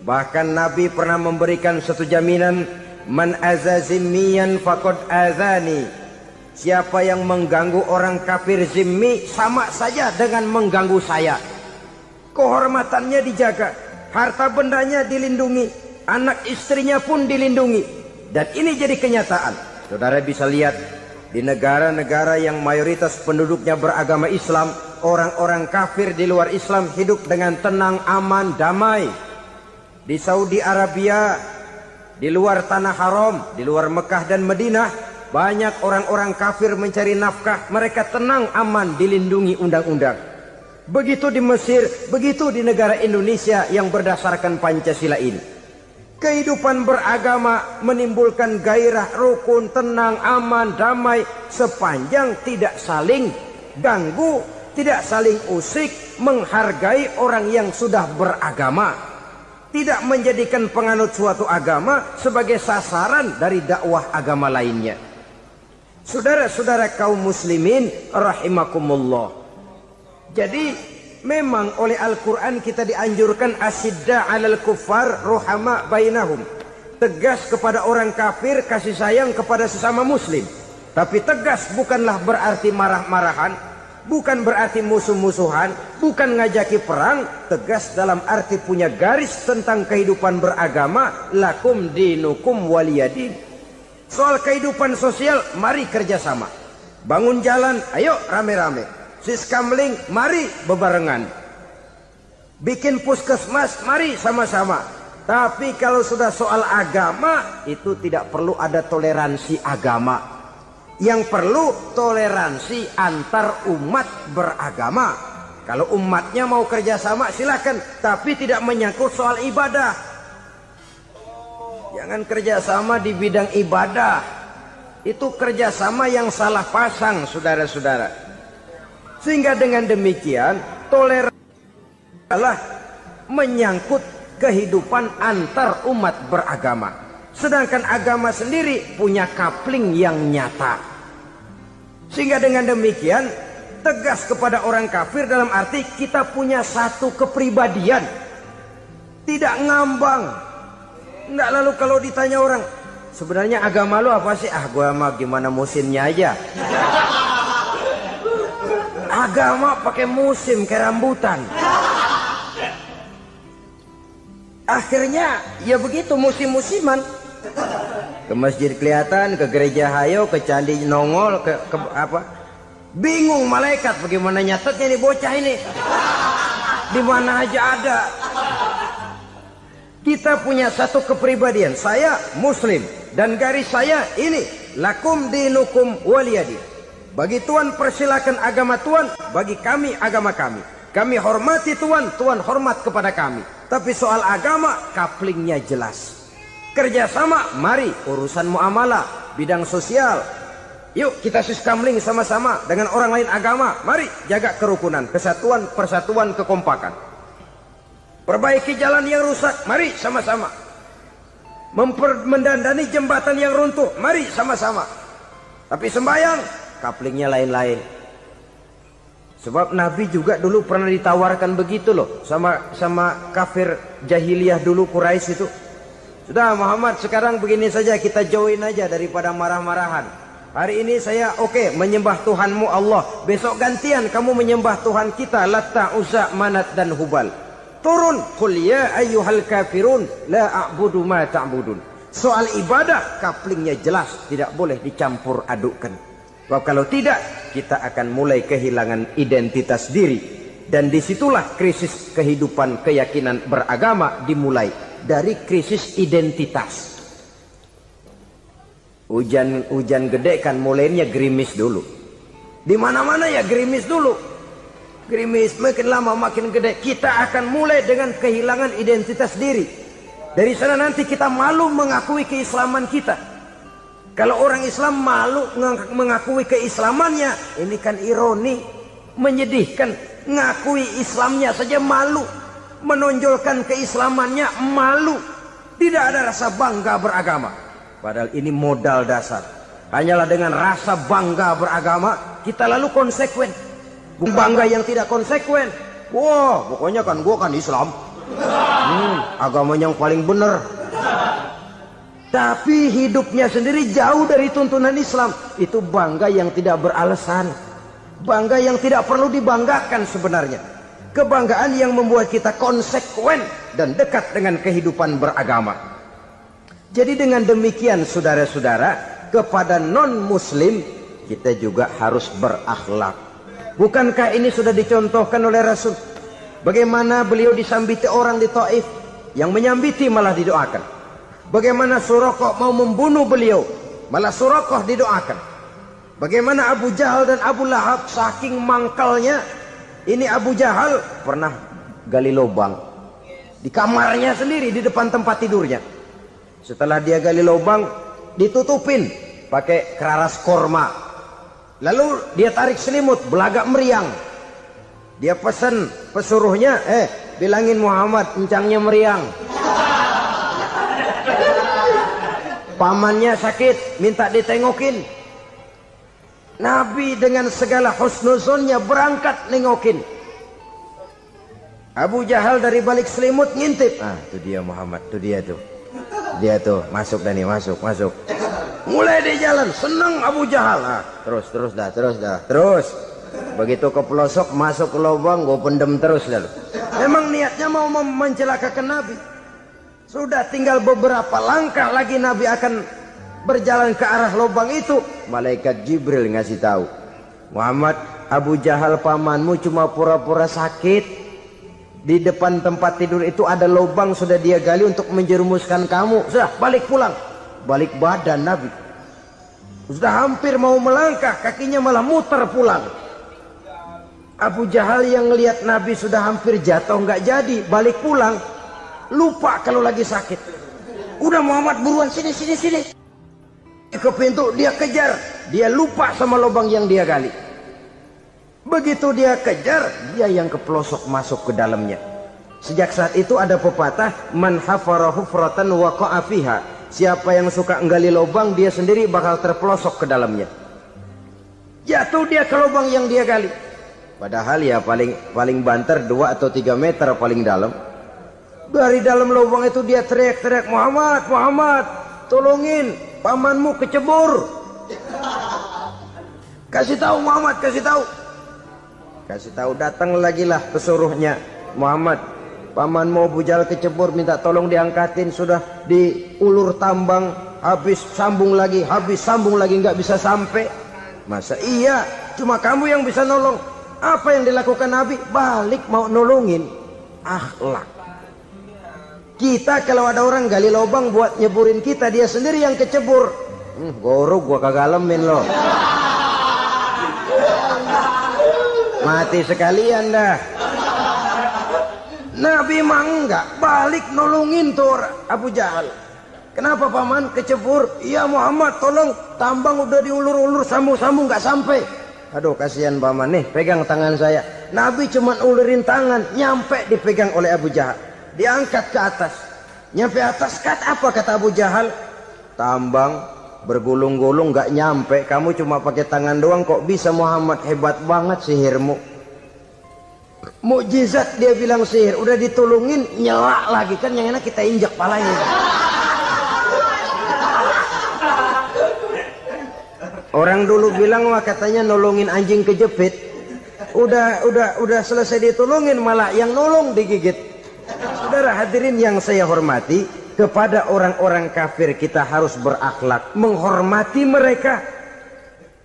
Bahkan Nabi pernah memberikan satu jaminan, man aza zimmiyan faqad azani. Siapa yang mengganggu orang kafir zimmi sama saja dengan mengganggu saya. Kehormatannya dijaga, harta bendanya dilindungi, anak istrinya pun dilindungi. Dan ini jadi kenyataan. Saudara bisa lihat di negara-negara yang mayoritas penduduknya beragama Islam, orang-orang kafir di luar Islam hidup dengan tenang, aman, damai. Di Saudi Arabia, di luar tanah haram, di luar Mekah dan Madinah, banyak orang-orang kafir mencari nafkah. Mereka tenang, aman, dilindungi undang-undang. Begitu di Mesir, begitu di negara Indonesia yang berdasarkan Pancasila ini. Kehidupan beragama menimbulkan gairah, rukun, tenang, aman, damai, sepanjang tidak saling ganggu, tidak saling usik, menghargai orang yang sudah beragama, tidak menjadikan penganut suatu agama sebagai sasaran dari dakwah agama lainnya. Saudara-saudara kaum muslimin rahimakumullah. Jadi memang oleh Al-Quran kita dianjurkan asyidda 'alal kuffar ruhama bainahum. Tegas kepada orang kafir, kasih sayang kepada sesama muslim. Tapi tegas bukanlah berarti marah-marahan, bukan berarti musuh-musuhan, bukan ngajaki perang. Tegas dalam arti punya garis tentang kehidupan beragama, lakum dinukum waliyadin. Soal kehidupan sosial, mari kerjasama. Bangun jalan, ayo rame-rame. Siskamling, mari bebarengan. Bikin puskesmas, mari sama-sama. Tapi kalau sudah soal agama, itu tidak perlu ada toleransi agama. Yang perlu toleransi antar umat beragama. Kalau umatnya mau kerjasama silakan, tapi tidak menyangkut soal ibadah. Jangan kerjasama di bidang ibadah. Itu kerjasama yang salah pasang, saudara-saudara. Sehingga dengan demikian toleransi adalah menyangkut kehidupan antar umat beragama. Sedangkan agama sendiri punya kapling yang nyata. Sehingga dengan demikian tegas kepada orang kafir dalam arti kita punya satu kepribadian. Tidak ngambang. Enggak, lalu kalau ditanya orang, sebenarnya agama lu apa sih? Ah, gua mah gimana musimnya aja. Agama pakai musim kayak rambutan. Akhirnya ya begitu, musim-musiman. Ke masjid kelihatan, ke gereja hayo, ke candi nongol, ke apa? Bingung malaikat bagaimana nyatetnya nih bocah ini. Di mana aja ada. Kita punya satu kepribadian. Saya muslim dan garis saya ini, lakum dinukum waliyadin. Bagi Tuhan persilakan agama Tuhan, bagi kami agama kami. Kami hormati Tuhan, Tuhan hormat kepada kami. Tapi soal agama, kaplingnya jelas. Kerjasama, mari urusan muamalah, bidang sosial. Yuk kita siskamling sama-sama dengan orang lain agama. Mari jaga kerukunan, kesatuan, persatuan, kekompakan. Perbaiki jalan yang rusak, mari sama-sama. Mendandani jembatan yang runtuh, mari sama-sama. Tapi sembahyang, kaplingnya lain-lain. Sebab Nabi juga dulu pernah ditawarkan begitu loh sama kafir jahiliyah dulu, Quraisy itu. Sudah Muhammad, sekarang begini saja, kita join aja daripada marah-marahan. Hari ini saya oke, menyembah Tuhanmu Allah. Besok gantian kamu menyembah Tuhan kita, Latta, Uzza, Manat dan Hubal. Turun, qul ya ayyuhal kafirun la a'budu ma ta'budun. Soal ibadah kaplingnya jelas, tidak boleh dicampur adukkan. Sebab kalau tidak, kita akan mulai kehilangan identitas diri. Dan disitulah krisis kehidupan keyakinan beragama dimulai. Dari krisis identitas. Hujan gede kan mulainya gerimis dulu. Di mana-mana ya gerimis dulu. Gerimis makin lama makin gede. Kita akan mulai dengan kehilangan identitas diri. Dari sana nanti kita malu mengakui keislaman kita. Kalau orang Islam malu mengakui keislamannya, ini kan ironi, menyedihkan. Ngakui Islamnya saja malu, menonjolkan keislamannya malu. Tidak ada rasa bangga beragama. Padahal ini modal dasar. Hanyalah dengan rasa bangga beragama, kita lalu konsekuen. Bangga yang tidak konsekuen. Wah, pokoknya kan gua kan Islam. Agama yang paling benar. Tapi hidupnya sendiri jauh dari tuntunan Islam. Itu bangga yang tidak beralasan. Bangga yang tidak perlu dibanggakan sebenarnya. Kebanggaan yang membuat kita konsekuen dan dekat dengan kehidupan beragama. Jadi dengan demikian saudara-saudara, kepada non-muslim kita juga harus berakhlak. Bukankah ini sudah dicontohkan oleh Rasul? Bagaimana beliau disambiti orang di Taif, yang menyambiti malah didoakan. Bagaimana Suraqah mau membunuh beliau, malah Suraqah didoakan. Bagaimana Abu Jahal dan Abu Lahab saking mangkalnya. Ini Abu Jahal pernah gali lubang di kamarnya sendiri, di depan tempat tidurnya. Setelah dia gali lubang, ditutupin pakai keraras korma. Lalu dia tarik selimut, belagak meriang. Dia pesan pesuruhnya, bilangin Muhammad encangnya meriang. Pamannya sakit, minta ditengokin. Nabi dengan segala husnuzonnya berangkat nengokin. Abu Jahal dari balik selimut ngintip. Itu dia Muhammad, itu dia tuh. Dia tuh, masuk dah nih, masuk. Mulai di jalan, senang Abu Jahal. Terus. Begitu ke pelosok, masuk ke lubang, gue pendem terus lalu. Memang niatnya mau mencelakakan Nabi. Sudah tinggal beberapa langkah lagi Nabi akan berjalan ke arah lubang itu. Malaikat Jibril ngasih tahu, Muhammad, Abu Jahal pamanmu cuma pura-pura sakit. Di depan tempat tidur itu ada lubang sudah dia gali untuk menjerumuskan kamu. Sudah, balik pulang. Balik badan Nabi. Sudah hampir mau melangkah, kakinya malah muter pulang. Abu Jahal yang lihat Nabi sudah hampir jatuh nggak jadi, balik pulang. Lupa kalau lagi sakit. Udah Muhammad buruan sini. Ke pintu dia kejar. Dia lupa sama lubang yang dia gali. Begitu dia kejar, dia yang ke pelosok masuk ke dalamnya. Sejak saat itu ada pepatah, man hafara hufratan waqa'a fiha. Siapa yang suka nggali lubang, dia sendiri bakal terpelosok ke dalamnya. Jatuh dia ke lubang yang dia gali. Padahal ya paling banter 2 atau 3 meter paling dalam. Dari dalam lubang itu dia teriak-teriak, Muhammad, tolongin, pamanmu kecebur. Kasih tahu Muhammad, kasih tahu, datang lagi lah pesuruhnya. Muhammad, pamanmu Abu Jahal kecebur, minta tolong diangkatin. Sudah diulur tambang, habis sambung lagi, nggak bisa sampai. Masa iya cuma kamu yang bisa nolong? Apa yang dilakukan Nabi? Balik mau nolongin. Akhlak. Kita kalau ada orang gali lubang buat nyeburin kita, dia sendiri yang kecebur. Gorok gua kagak lemin loh. Mati sekalian dah. Nabi mah enggak, balik nolongin tuh Abu Jahal. Kenapa paman kecebur? Iya Muhammad, tolong, tambang udah diulur-ulur, sambung-sambung nggak sampai. Aduh kasihan paman nih, pegang tangan saya. Nabi cuma ulurin tangan, nyampe dipegang oleh Abu Jahal. Diangkat ke atas. Nyampe atas, apa kata Abu Jahal? Tambang bergulung-gulung nggak nyampe, kamu cuma pakai tangan doang kok bisa Muhammad, hebat banget sihirmu. Mukjizat dia bilang sihir, udah ditolongin nyelak lagi, kan yang enak kita injak palanya. Orang dulu bilang wah katanya nolongin anjing kejepit. Udah selesai ditolongin malah yang nolong digigit. Saudara hadirin yang saya hormati, kepada orang-orang kafir kita harus berakhlak, menghormati mereka,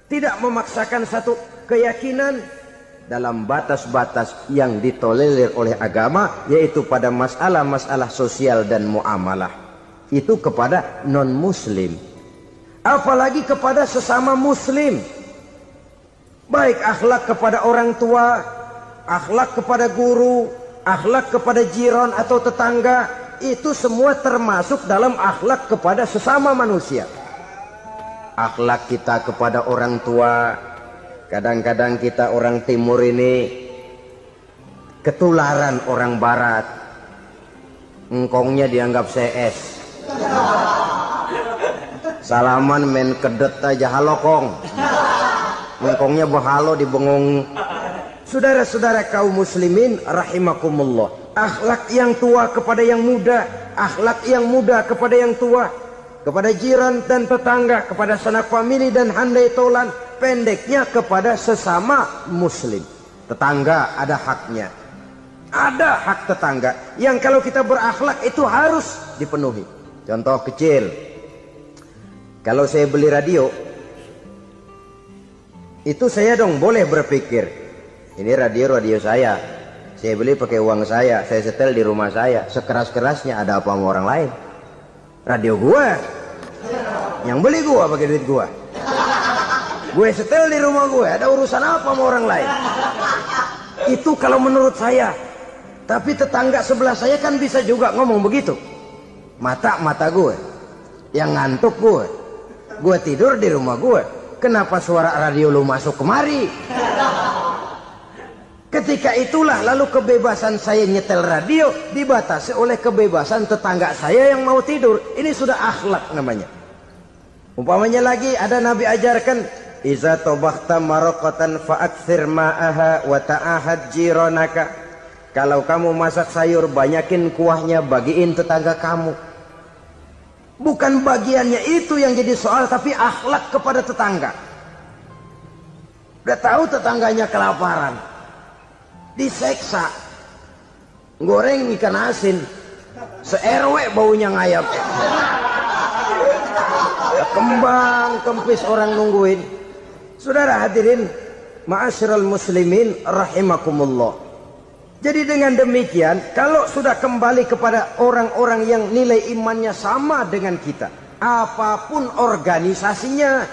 tidak memaksakan satu keyakinan dalam batas-batas yang ditolerir oleh agama, yaitu pada masalah-masalah sosial dan muamalah. Itu kepada non-muslim, apalagi kepada sesama muslim. Baik akhlak kepada orang tua, akhlak kepada guru, akhlak kepada jiran atau tetangga, itu semua termasuk dalam akhlak kepada sesama manusia. Akhlak kita kepada orang tua, kadang-kadang kita orang timur ini ketularan orang barat. Engkongnya dianggap CS. Salaman main kedet aja, halo kong. Engkongnya bahalo dibengong. Saudara-saudara kaum muslimin rahimakumullah, akhlak yang tua kepada yang muda, akhlak yang muda kepada yang tua, kepada jiran dan tetangga, kepada sanak famili dan handai tolan, pendeknya kepada sesama muslim. Tetangga ada haknya, ada hak tetangga yang kalau kita berakhlak itu harus dipenuhi. Contoh kecil, kalau saya beli radio, Itu saya dong boleh berpikir, ini radio saya beli pakai uang saya setel di rumah saya, sekeras-kerasnya ada apa sama orang lain? Radio gua, yang beli gua pakai duit gua, gue setel di rumah gue, ada urusan apa sama orang lain? Itu kalau menurut saya. Tapi tetangga sebelah saya kan bisa juga ngomong begitu. Mata gue, yang ngantuk gue tidur di rumah gue, kenapa suara radio lu masuk kemari? Ketika itulah lalu kebebasan saya nyetel radio dibatasi oleh kebebasan tetangga saya yang mau tidur. Ini sudah akhlak namanya. Umpamanya lagi ada Nabi ajarkan, iza tobakhta maraqatan fa'akthir ma'aha wa ta'ahad jiranaka. Kalau kamu masak sayur, banyakin kuahnya, bagiin tetangga kamu. Bukan bagiannya itu yang jadi soal, tapi akhlak kepada tetangga. Udah tahu tetangganya kelaparan, diseksa, goreng ikan asin, se-RW baunya ngayap, kembang kempis orang nungguin. Saudara hadirin ma'asyiral muslimin rahimakumullah. Jadi dengan demikian, kalau sudah kembali kepada orang-orang yang nilai imannya sama dengan kita, apapun organisasinya,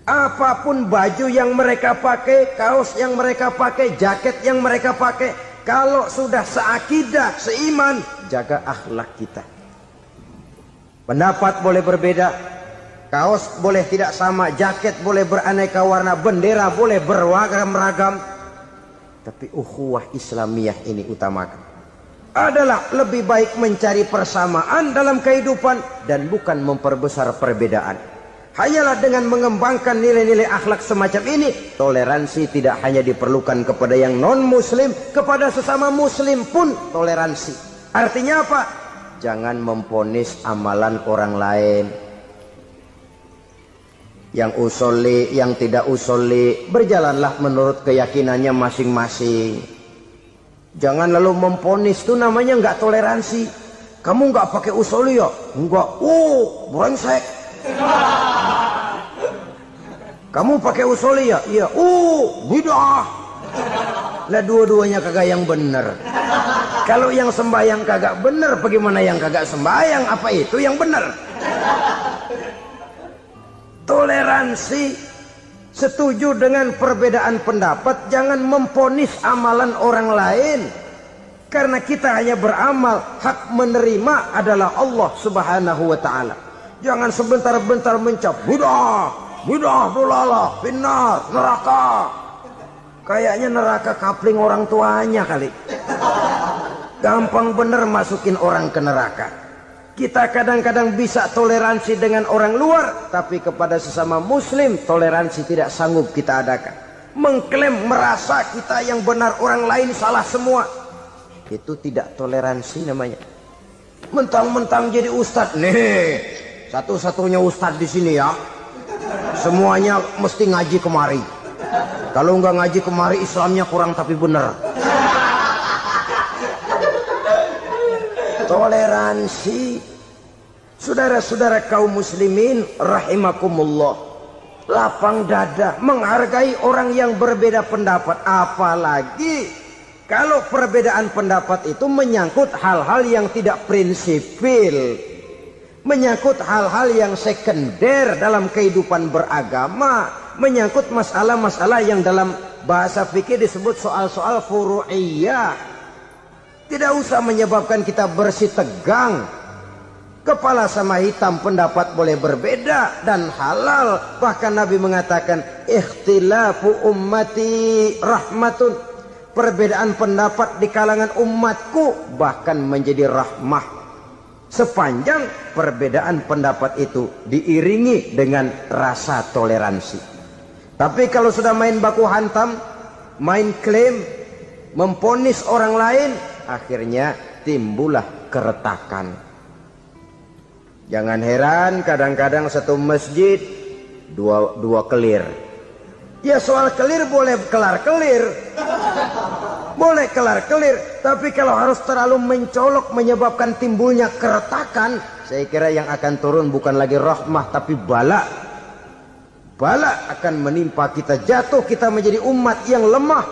apapun baju yang mereka pakai, kaos yang mereka pakai, jaket yang mereka pakai, kalau sudah seakidah, seiman, jaga akhlak kita. Pendapat boleh berbeda, kaos boleh tidak sama, jaket boleh beraneka warna, bendera boleh beragam-ragam, tapi ukhuwah Islamiyah ini utamakan. Adalah lebih baik mencari persamaan dalam kehidupan dan bukan memperbesar perbedaan. Hanyalah dengan mengembangkan nilai-nilai akhlak semacam ini, toleransi tidak hanya diperlukan kepada yang non-muslim, kepada sesama muslim pun toleransi. Artinya apa? Jangan memponis amalan orang lain. Yang usoli, yang tidak usoli, berjalanlah menurut keyakinannya masing-masing. Jangan lalu memponis, itu namanya nggak toleransi. Kamu nggak pakai usoli ya? Enggak. Brengsek. Kamu pakai usoli ya? Iya. Bidah. Lah dua-duanya kagak yang bener. Kalau yang sembahyang kagak bener, bagaimana yang kagak sembahyang? Apa itu yang bener? Toleransi, setuju dengan perbedaan pendapat, jangan memponis amalan orang lain. Karena kita hanya beramal, hak menerima adalah Allah Subhanahu wa ta'ala. Jangan sebentar-bentar mencap bidah, dolalah, finnar, neraka. Kayaknya neraka kapling orang tuanya kali. Gampang bener masukin orang ke neraka. Kita kadang-kadang bisa toleransi dengan orang luar, tapi kepada sesama muslim toleransi tidak sanggup kita adakan. Mengklaim merasa kita yang benar, orang lain salah semua, itu tidak toleransi namanya. Mentang-mentang jadi ustadz, nih satu-satunya ustadz di sini ya, semuanya mesti ngaji kemari. Kalau nggak ngaji kemari Islamnya kurang tapi bener. Toleransi, saudara-saudara kaum muslimin rahimakumullah, lapang dada menghargai orang yang berbeda pendapat, apalagi kalau perbedaan pendapat itu menyangkut hal-hal yang tidak prinsipil, menyangkut hal-hal yang sekunder dalam kehidupan beragama, menyangkut masalah-masalah yang dalam bahasa fikih disebut soal-soal furu'iyah. Tidak usah menyebabkan kita bersih tegang. Kepala sama hitam pendapat boleh berbeda dan halal. Bahkan Nabi mengatakan ikhtilafu ummati rahmatun. Perbedaan pendapat di kalangan umatku bahkan menjadi rahmah, sepanjang perbedaan pendapat itu diiringi dengan rasa toleransi. Tapi kalau sudah main baku hantam, main klaim, memponis orang lain, akhirnya timbullah keretakan. Jangan heran kadang-kadang satu masjid dua kelir. Ya soal kelir boleh kelar-kelir, boleh kelar-kelir, tapi kalau harus terlalu mencolok menyebabkan timbulnya keretakan, saya kira yang akan turun bukan lagi rahmah tapi bala. bala akan menimpa kita, jatuh kita menjadi umat yang lemah.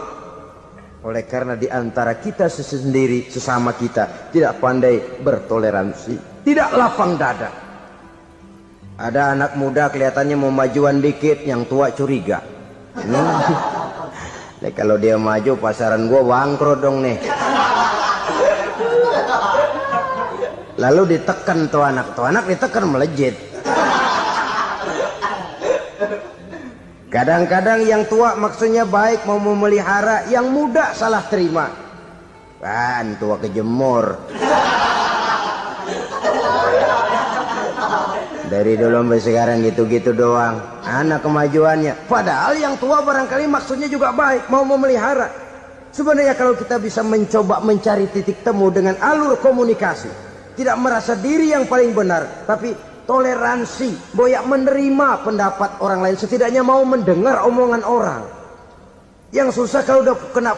Oleh karena di antara kita sendiri, sesama kita tidak pandai bertoleransi, tidak lapang dada. Ada anak muda kelihatannya mau majuan dikit, yang tua curiga. Nih, kalau dia maju pasaran gua bangkrut dong nih. Lalu ditekan tuh anak ditekan melejit. Kadang-kadang yang tua maksudnya baik, mau memelihara, yang muda salah terima. Kan tua kejemur. Dari dulu sampai sekarang gitu-gitu doang. Anak kemajuannya. Padahal yang tua barangkali maksudnya juga baik, mau memelihara. Sebenarnya kalau kita bisa mencoba mencari titik temu dengan alur komunikasi, tidak merasa diri yang paling benar, tapi toleransi, boyak menerima pendapat orang lain, setidaknya mau mendengar omongan orang. Yang susah kalau udah kena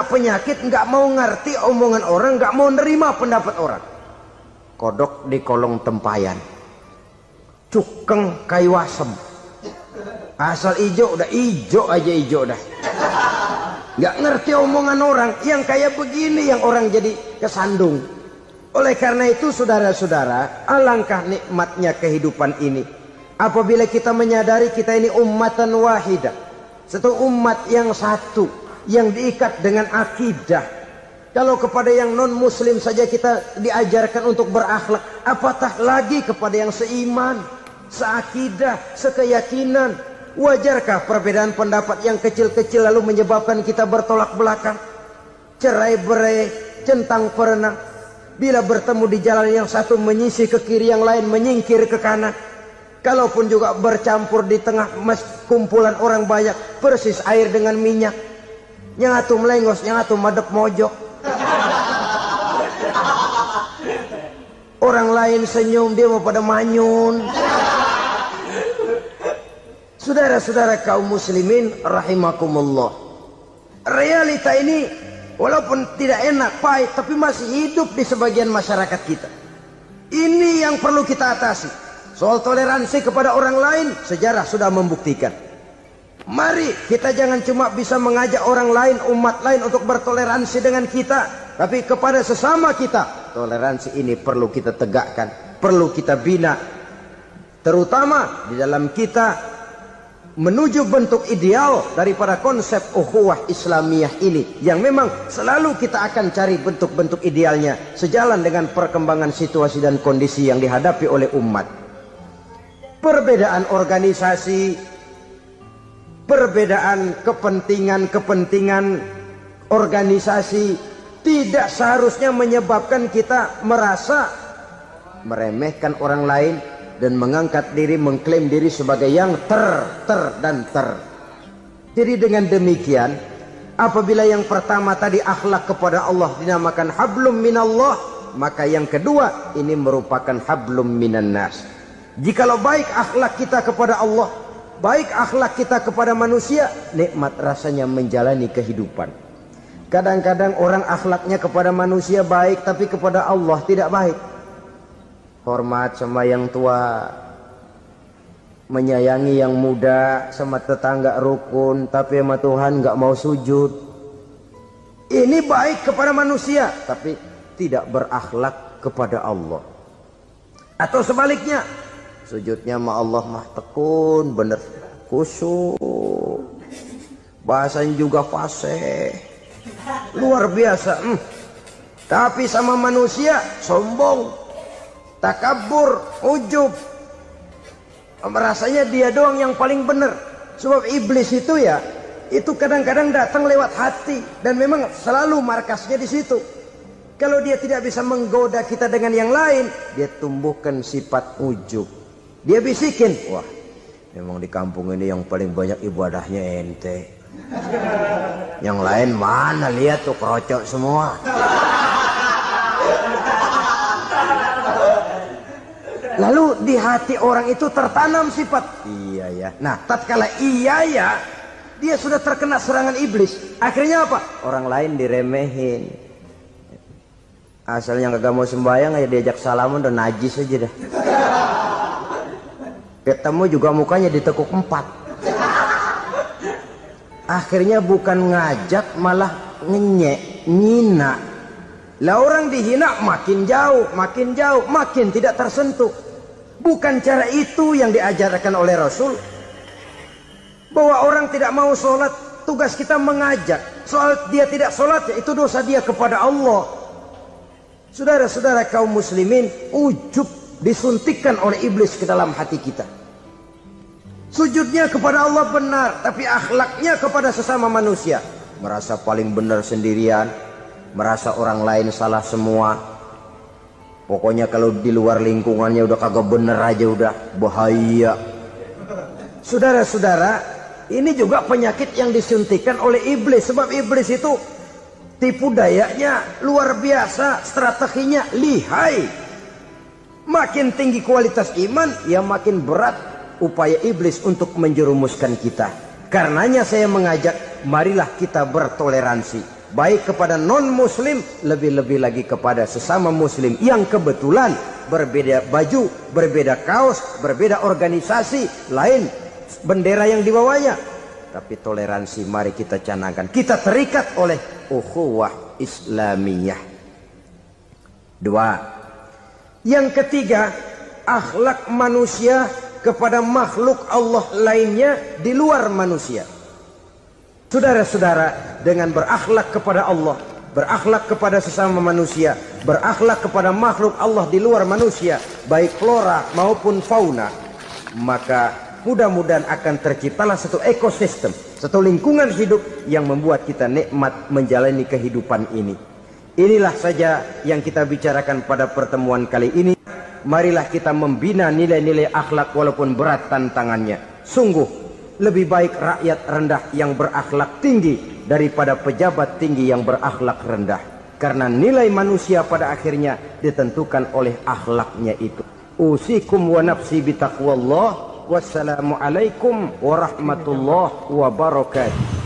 penyakit nggak mau ngerti omongan orang, nggak mau nerima pendapat orang. Kodok di kolong tempayan, cukeng kayu asem, asal ijo udah ijo aja ijo dah. Nggak ngerti omongan orang, yang kayak begini yang orang jadi kesandung. Oleh karena itu saudara-saudara, alangkah nikmatnya kehidupan ini apabila kita menyadari kita ini ummatan wahidah, satu umat yang satu, yang diikat dengan akidah. Kalau kepada yang non muslim saja kita diajarkan untuk berakhlak, apatah lagi kepada yang seiman, seakidah, sekeyakinan. Wajarkah perbedaan pendapat yang kecil-kecil lalu menyebabkan kita bertolak belakang, cerai-berai, centang perenang? Bila bertemu di jalan yang satu menyisih ke kiri, yang lain menyingkir ke kanan. Kalaupun juga bercampur di tengah kumpulan orang banyak, persis air dengan minyak. Yang atu melengos, yang atu madep mojok. Orang lain senyum, dia mau pada manyun. Saudara-saudara kaum muslimin rahimakumullah, realita ini walaupun tidak enak, pahit, tapi masih hidup di sebagian masyarakat kita. Ini yang perlu kita atasi. Soal toleransi kepada orang lain, sejarah sudah membuktikan. Mari kita jangan cuma bisa mengajak orang lain, umat lain untuk bertoleransi dengan kita, tapi kepada sesama kita, toleransi ini perlu kita tegakkan, perlu kita bina. Terutama di dalam kita menuju bentuk ideal daripada konsep ukhuwah Islamiyah ini, yang memang selalu kita akan cari bentuk-bentuk idealnya sejalan dengan perkembangan situasi dan kondisi yang dihadapi oleh umat. Perbedaan organisasi, perbedaan kepentingan organisasi tidak seharusnya menyebabkan kita merasa meremehkan orang lain dan mengangkat diri, mengklaim diri sebagai yang ter. Jadi dengan demikian, apabila yang pertama tadi akhlak kepada Allah dinamakan hablum minallah, maka yang kedua ini merupakan hablum minan nas. Jikalau baik akhlak kita kepada Allah, baik akhlak kita kepada manusia, nikmat rasanya menjalani kehidupan. Kadang-kadang orang akhlaknya kepada manusia baik, tapi kepada Allah tidak baik. Hormat sama yang tua, menyayangi yang muda, sama tetangga rukun, tapi sama Tuhan nggak mau sujud. Ini baik kepada manusia, tapi tidak berakhlak kepada Allah. Atau sebaliknya, sujudnya sama Allah mah tekun, bener khusyuk, bahasanya juga fasih, luar biasa. Tapi sama manusia sombong, takabur, ujub, merasanya dia doang yang paling benar. Sebab iblis itu ya, itu kadang-kadang datang lewat hati, dan memang selalu markasnya di situ. Kalau dia tidak bisa menggoda kita dengan yang lain, dia tumbuhkan sifat ujub. Dia bisikin, wah memang di kampung ini yang paling banyak ibadahnya ente, yang lain mana, lihat tuh kerocok semua. Lalu di hati orang itu tertanam sifat iya ya. Nah, tatkala iya ya, dia sudah terkena serangan iblis. Akhirnya apa? Orang lain diremehin. Asalnya kagak mau sembahyang, ya diajak salaman udah najis aja dah. Ketemu juga mukanya ditekuk 4. Akhirnya bukan ngajak malah ngenyek, ngina. Lah orang dihina makin jauh, makin tidak tersentuh. Bukan cara itu yang diajarkan oleh Rasul. Bahwa orang tidak mau sholat, tugas kita mengajak. Soal dia tidak sholat, itu dosa dia kepada Allah. Saudara-saudara kaum muslimin, ujub disuntikkan oleh iblis ke dalam hati kita. Sujudnya kepada Allah benar, tapi akhlaknya kepada sesama manusia. Merasa paling benar sendirian, merasa orang lain salah semua. Pokoknya kalau di luar lingkungannya udah kagak bener aja udah bahaya. Saudara-saudara, ini juga penyakit yang disuntikan oleh iblis. Sebab iblis itu tipu dayanya luar biasa, strateginya lihai. Makin tinggi kualitas iman, ya makin berat upaya iblis untuk menjerumuskan kita. Karenanya saya mengajak, marilah kita bertoleransi, baik kepada non-muslim, lebih-lebih lagi kepada sesama muslim yang kebetulan berbeda baju, berbeda kaos, berbeda organisasi, lain bendera yang dibawanya. Tapi toleransi mari kita canangkan. Kita terikat oleh ukhuwah Islamiyah. 2. Yang ketiga, akhlak manusia kepada makhluk Allah lainnya di luar manusia. Saudara-saudara, dengan berakhlak kepada Allah, berakhlak kepada sesama manusia, berakhlak kepada makhluk Allah di luar manusia, baik flora maupun fauna, maka mudah-mudahan akan terciptalah satu ekosistem, satu lingkungan hidup yang membuat kita nikmat menjalani kehidupan ini. Inilah saja yang kita bicarakan pada pertemuan kali ini. Marilah kita membina nilai-nilai akhlak walaupun berat tantangannya. Sungguh lebih baik rakyat rendah yang berakhlak tinggi daripada pejabat tinggi yang berakhlak rendah. Karena nilai manusia pada akhirnya ditentukan oleh akhlaknya itu. Usikum wa nafsi bitaqwallah. Wassalamualaikum warahmatullahi wabarakatuh.